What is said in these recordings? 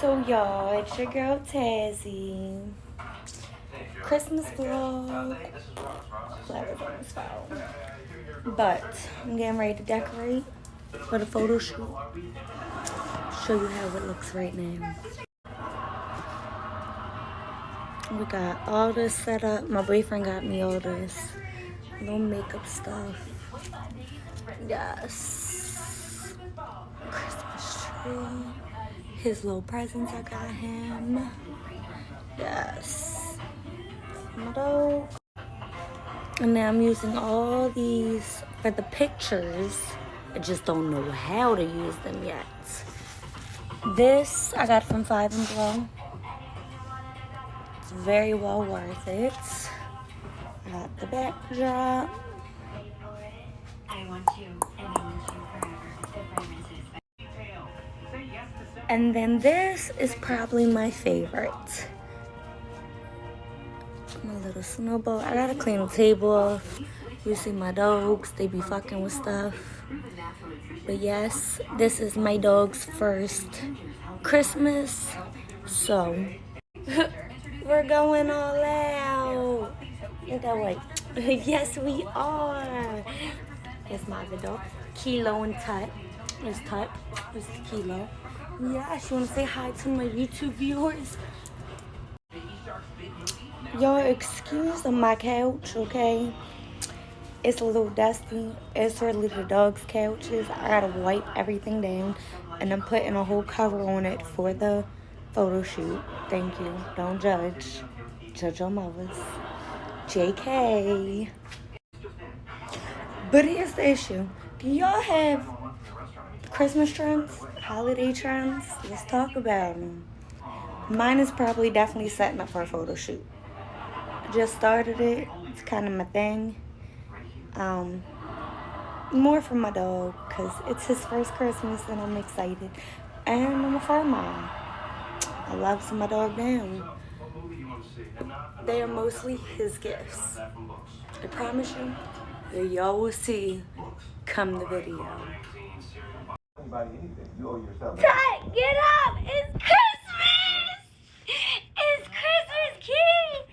So y'all, it's your girl Tazzy. Christmas vlog. Flowers on this phone. But I'm getting ready to decorate for the photo shoot. Show you how it looks right now. We got all this set up. My boyfriend got me all this little makeup stuff. Yes. Christmas tree. His little presents I got him. Yes. My dog. And now I'm using all these for the pictures. I just don't know how to use them yet. This I got from Five and Below. It's very well worth it. I got the backdrop. And then this is probably my favorite. My little snowball. I gotta clean the table off. You see my dogs, they be fucking with stuff. But yes, this is my dog's first Christmas. So, we're going all out. Ain't that right? Yes, we are. It's my other dog, Kilo and Tut. It's Tut. It's Kilo. Yes, you wanna say hi to my YouTube viewers? Y'all, excuse my couch, okay? It's a little dusty. It's really the dog's couches. I gotta wipe everything down. And I'm putting a whole cover on it for the photo shoot. Thank you. Don't judge. Judge your mothers. JK. But here's the issue. Do y'all have Christmas trends? Holiday trends? Let's talk about them. Mine is probably definitely setting up for a photo shoot. I just started it. It's kind of my thing. More for my dog because it's his first Christmas and I'm excited. And I'm a fur mom. I love my dog down. They are mostly his gifts. I promise you, y'all will see come the video. Ty, get up! It's Christmas! It's Christmas, kid!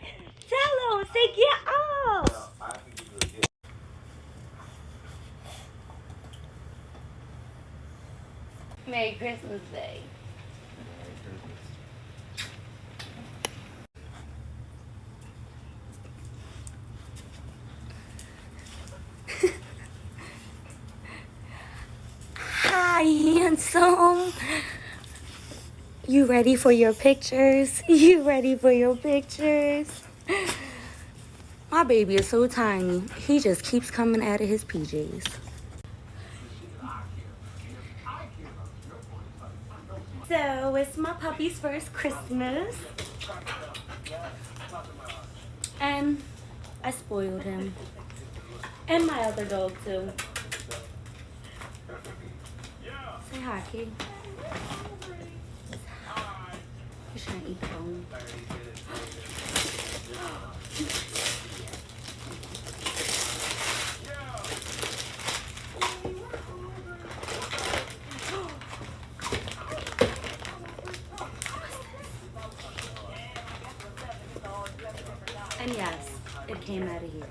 Tell him, say get up! Merry Christmas Day. Hi, handsome. You ready for your pictures? You ready for your pictures? My baby is so tiny. He just keeps coming out of his PJs. So it's my puppy's first Christmas. And I spoiled him. And my other dog too. Say hi, kid. He's trying to eat the bone. And yes, it came out of here.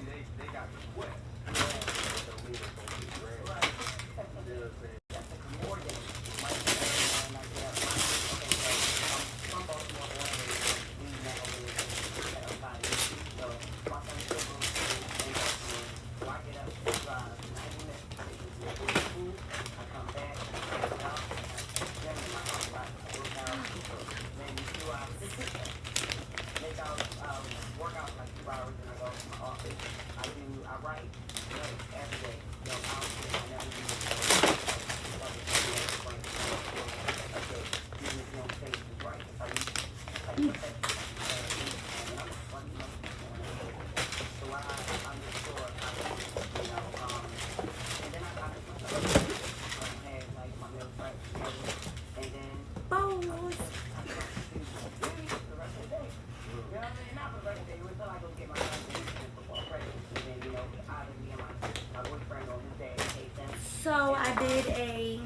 So I did a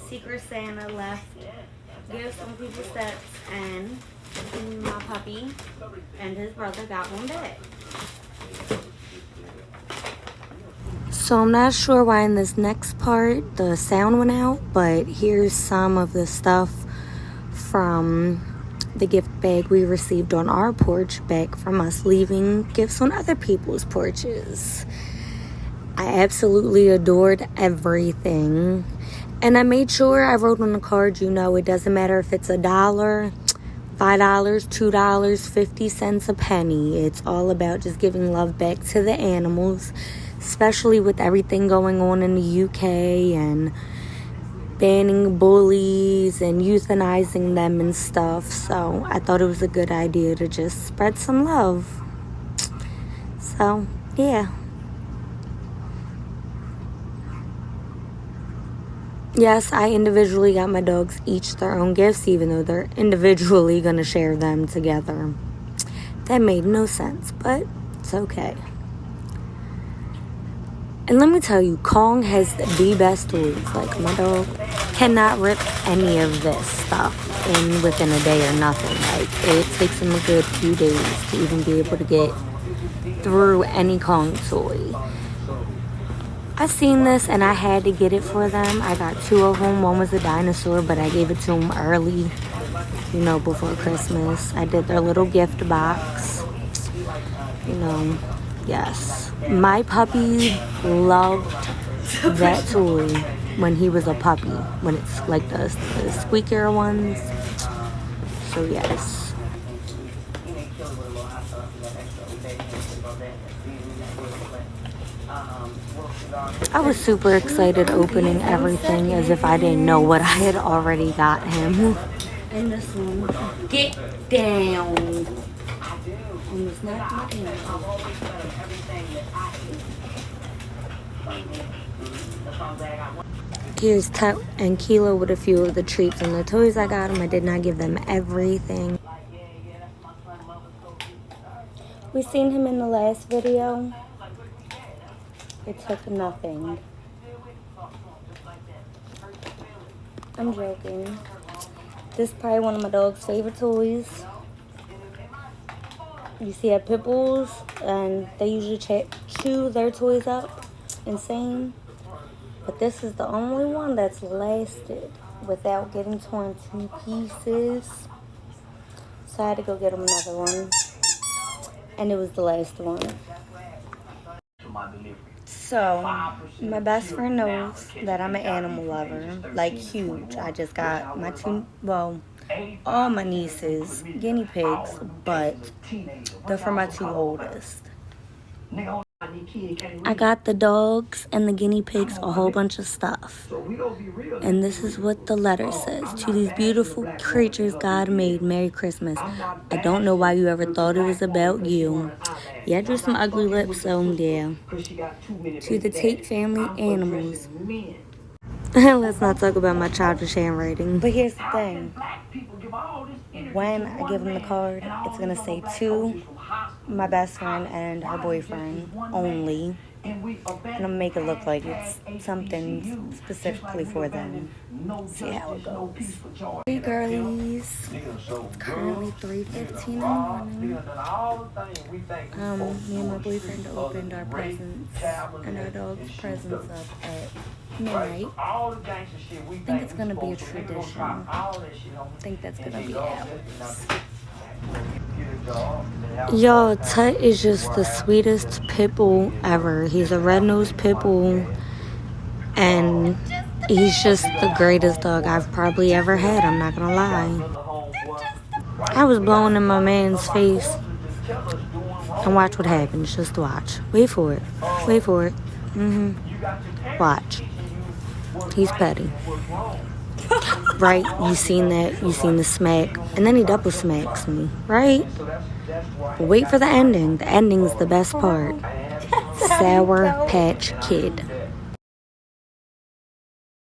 Secret Santa left. Give some people steps. And my puppy and his brother got one back. So I'm not sure why in this next part the sound went out, but here's some of the stuff from the gift bag we received on our porch back from us leaving gifts on other people's porches. I absolutely adored everything. And I made sure I wrote on the card, you know, it doesn't matter if it's $1, $5, $2, 50 cents, a penny. It's all about just giving love back to the animals, especially with everything going on in the UK and banning bullies and euthanizing them and stuff. So I thought it was a good idea to just spread some love. So, yeah. Yes, I individually got my dogs each their own gifts, even though they're individually going to share them together. That made no sense, but it's okay. And let me tell you, Kong has the best toys. Like, my dog cannot rip any of this stuff in within a day or nothing. Like, it takes him a good few days to even be able to get through any Kong toy. I seen this and I had to get it for them. I got 2 of them. One was a dinosaur, but I gave it to them early, you know, before Christmas. I did their little gift box, you know, yes. My puppy loved that toy when he was a puppy, when it's like the squeaker ones. So, yes. I was super excited opening everything as if I didn't know what I had already got him. And this one, get down. Almost knocked my hand off. Here's Tut and Kilo with a few of the treats and the toys I got them. I did not give them everything. We seen him in the last video. It took nothing. I'm joking. This is probably one of my dog's favorite toys. You see at pit bulls, and they usually chew their toys up. Insane. But this is the only one that's lasted without getting torn to pieces. So I had to go get him another one. And it was the last one. So, my best friend knows that I'm an animal lover, like huge. I just got my all my nieces, guinea pigs, but they're for my 2 oldest. I got the dogs and the guinea pigs a whole bunch of stuff. And this is what the letter says. To these beautiful creatures God made, Merry Christmas. I don't know why you ever thought it was about you. Yeah, I drew some ugly lips, so yeah. To the Tate family animals. Let's not talk about my childish handwriting. But here's the thing. When I give them the card, it's going to say to my best friend and her boyfriend only. And I'm going to make it look like it's something specifically for them. See how it goes. Hey girlies. It's currently 3:15 in the morning. Me and my boyfriend opened our presents and our dog's presents up at midnight. I think it's going to be a tradition. I think that's going to be ours. Yo, Tut is just the sweetest pit bull ever. He's a red-nosed pit bull, and he's just the greatest dog I've probably ever had. I'm not gonna lie. I was blowing in my man's face, and watch what happens. Just watch. Wait for it. Wait for it. Watch. He's petty. Right? You seen that? You seen the smack, and then he double smacks me. Right? But wait for the ending. The ending's the best part. Sour Patch Kid.